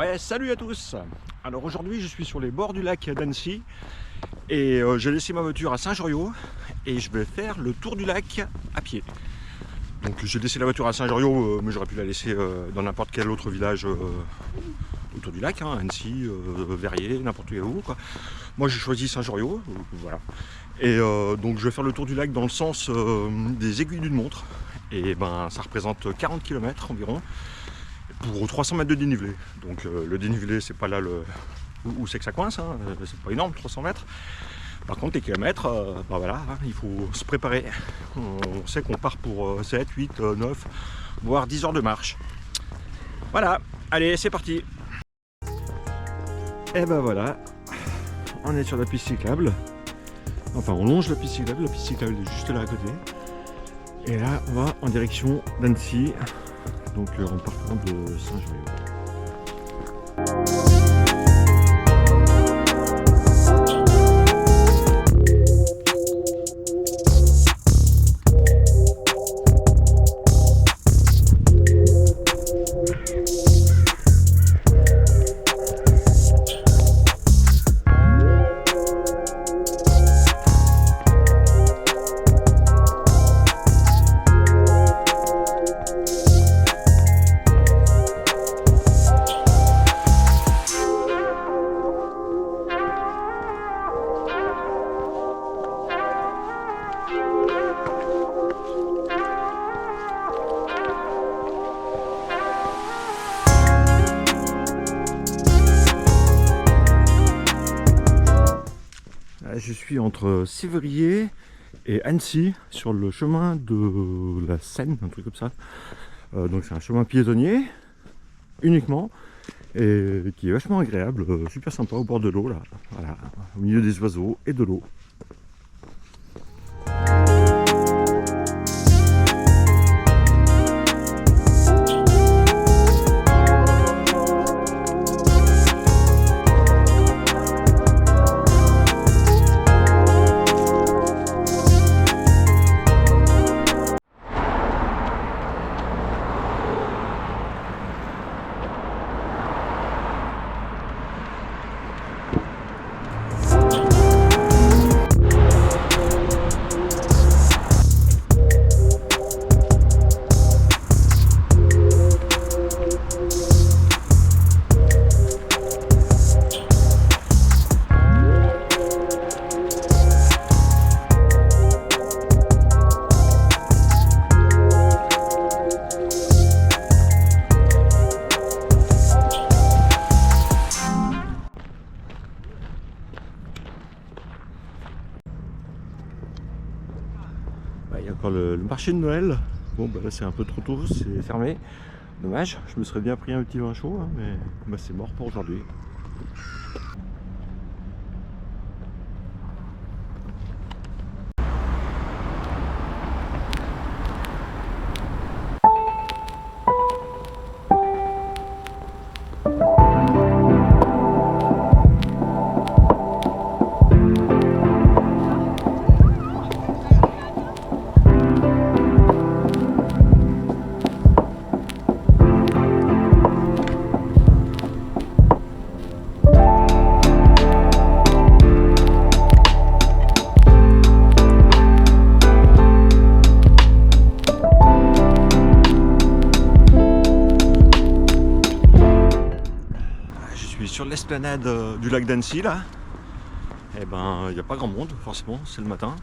Ouais, salut à tous. Alors aujourd'hui je suis sur les bords du lac d'Annecy et j'ai laissé ma voiture à Saint-Joriot et je vais faire le tour du lac à pied. Donc j'ai laissé la voiture à Saint-Joriot mais j'aurais pu la laisser dans n'importe quel autre village autour du lac, hein, Annecy, Verrier, n'importe où quoi. Moi j'ai choisi Saint-Joriot, voilà. Et donc je vais faire le tour du lac dans le sens des aiguilles d'une montre. Et ben ça représente 40 km environ pour 300 mètres de dénivelé. Donc le dénivelé c'est pas là où c'est que ça coince, hein. C'est pas énorme 300 mètres. Par contre les kilomètres, ben voilà, hein, il faut se préparer. On sait qu'on part pour 7, 8, 9, voire 10 heures de marche. Voilà, allez c'est parti. Et ben voilà, on est sur la piste cyclable. Enfin on longe la piste cyclable est juste là à côté. Et là on va en direction d'Annecy. Donc en partant de Saint-Joriot. Je suis entre Sévrier et Annecy sur le chemin de la Seine, un truc comme ça. Donc c'est un chemin piétonnier uniquement et qui est vachement agréable, super sympa au bord de l'eau là, voilà, au milieu des oiseaux et de l'eau. Il y a encore le marché de Noël. Bon bah là c'est un peu trop tôt, c'est fermé. Dommage, je me serais bien pris un petit vin chaud, hein, mais bah, c'est mort pour aujourd'hui. Sur l'esplanade du lac d'Annecy là, et ben il n'y a pas grand monde forcément, c'est le matin.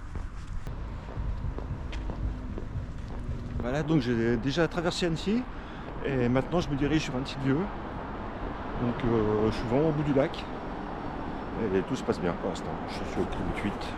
Voilà, donc j'ai déjà traversé Annecy et maintenant je me dirige sur un petit lieu. Donc je suis vraiment au bout du lac et tout se passe bien pour l'instant. Je suis au Clos de Cuite.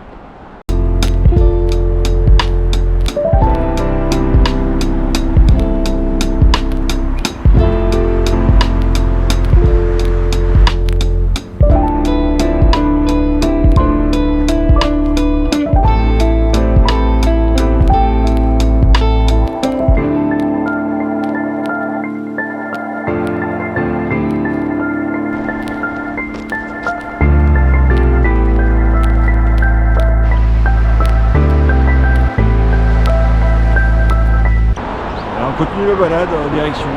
On continue la balade en direction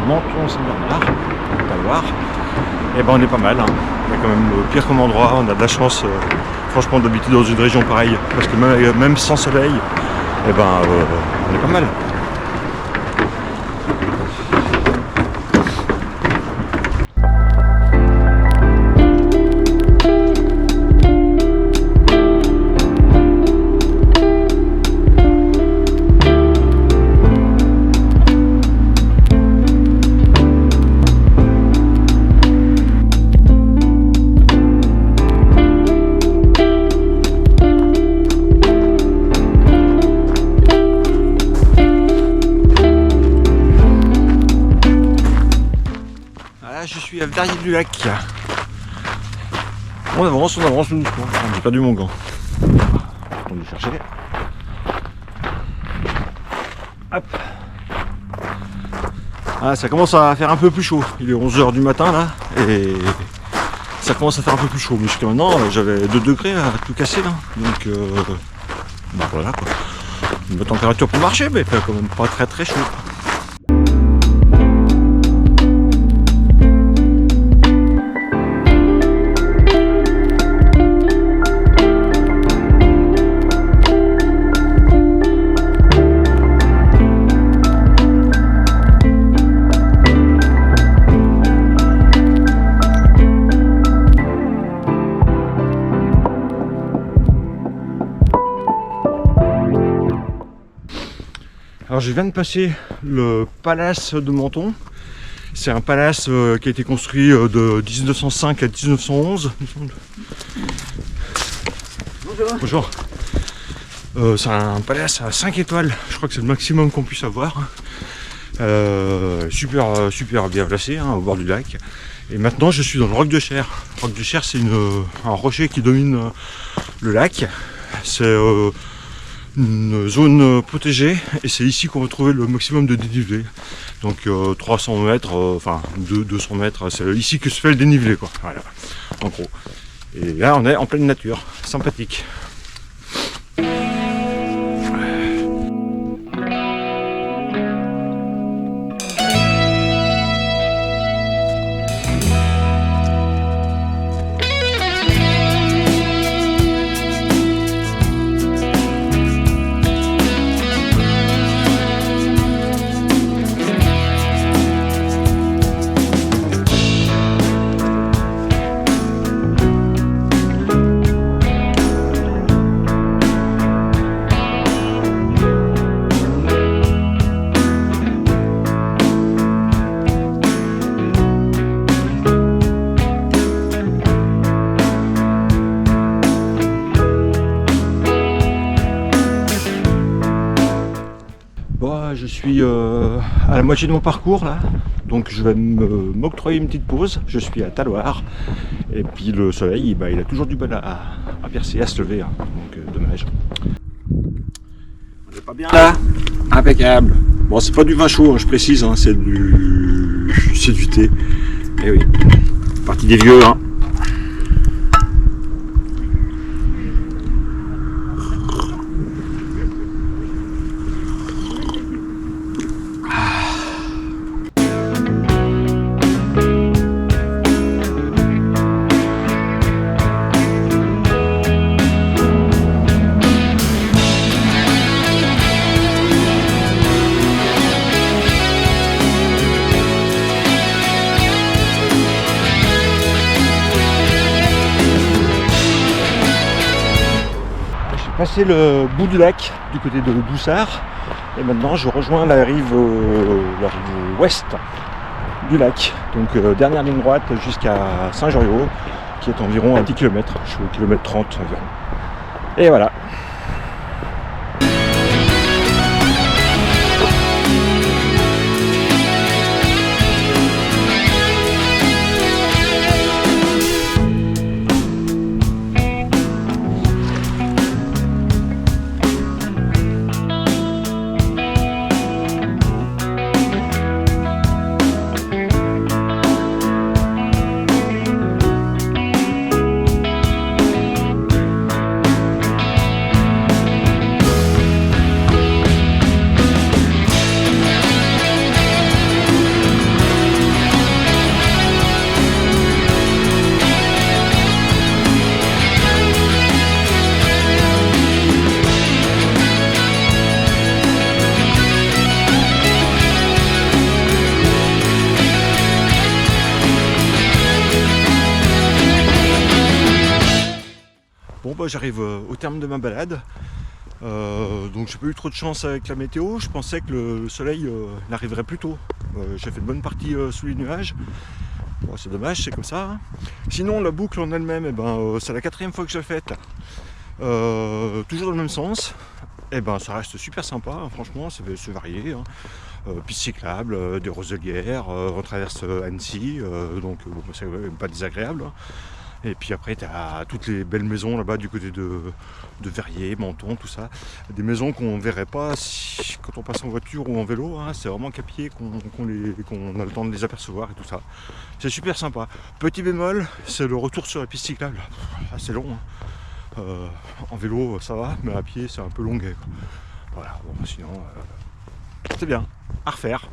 Menton-Saint-Bernard, Taloir, et ben on est pas mal. Hein. Il y a quand même pire comme endroit, on a de la chance franchement d'habiter dans une région pareille, parce que même sans soleil, et ben on est pas mal. Je suis à Verrier-du-Lac. On avance doucement. J'ai perdu mon gant. On va le chercher. Hop. Ah, ça commence à faire un peu plus chaud. Il est 11h du matin là. Et ça commence à faire un peu plus chaud. Mais jusqu'à maintenant, j'avais 2 degrés à tout casser là. Donc voilà quoi. Une bonne température pour marcher, mais quand même pas très chaud. Alors je viens de passer le palace de Menton. C'est un palace qui a été construit de 1905 à 1911. Bonjour. C'est un palace à 5 étoiles. Je crois que c'est le maximum qu'on puisse avoir. Super bien placé au bord du lac. Et maintenant je suis dans le Roc de Cher. Le Roc de Cher, c'est un rocher qui domine le lac. C'est une zone protégée et c'est ici qu'on va trouver le maximum de dénivelé. Donc 300 mètres, enfin 200 mètres, c'est ici que se fait le dénivelé quoi. Voilà, en gros. Et là on est en pleine nature, sympathique. Je suis à la moitié de mon parcours là, donc je vais m'octroyer une petite pause. Je suis à Taloir et puis le soleil il a toujours du mal à percer, à se lever, hein. Donc dommage. On n'est pas bien là, impeccable. Bon, c'est pas du vin chaud, hein, je précise, hein, c'est du thé. Eh oui, partie des vieux. Hein. Passé le bout du lac du côté de Boussard et maintenant je rejoins la rive ouest du lac, donc dernière ligne droite jusqu'à Saint-Joriot qui est environ à 10 km, je suis au kilomètre 30 environ, et voilà. bah, j'arrive au terme de ma balade. Donc j'ai pas eu trop de chance avec la météo. Je pensais que le soleil n'arriverait plus tôt. J'ai fait une bonne partie sous les nuages. Bon, c'est dommage, c'est comme ça, hein. Sinon la boucle en elle-même, eh ben, c'est la 4e fois que je l'ai faite. Toujours dans le même sens. Et ben ça reste super sympa, hein, franchement, c'est varié, hein. Piste cyclable, des roselières, on traverse Annecy, donc bon, c'est pas désagréable, hein. Et puis après tu as toutes les belles maisons là-bas du côté de Verrier, Menton, tout ça. Des maisons qu'on ne verrait pas quand on passe en voiture ou en vélo, hein. C'est vraiment qu'à pied qu'on a le temps de les apercevoir et tout ça. C'est super sympa. Petit bémol, c'est le retour sur la piste cyclable. C'est long, hein. En vélo ça va, mais à pied c'est un peu longuet, quoi. Voilà, bon, sinon c'est bien, à refaire.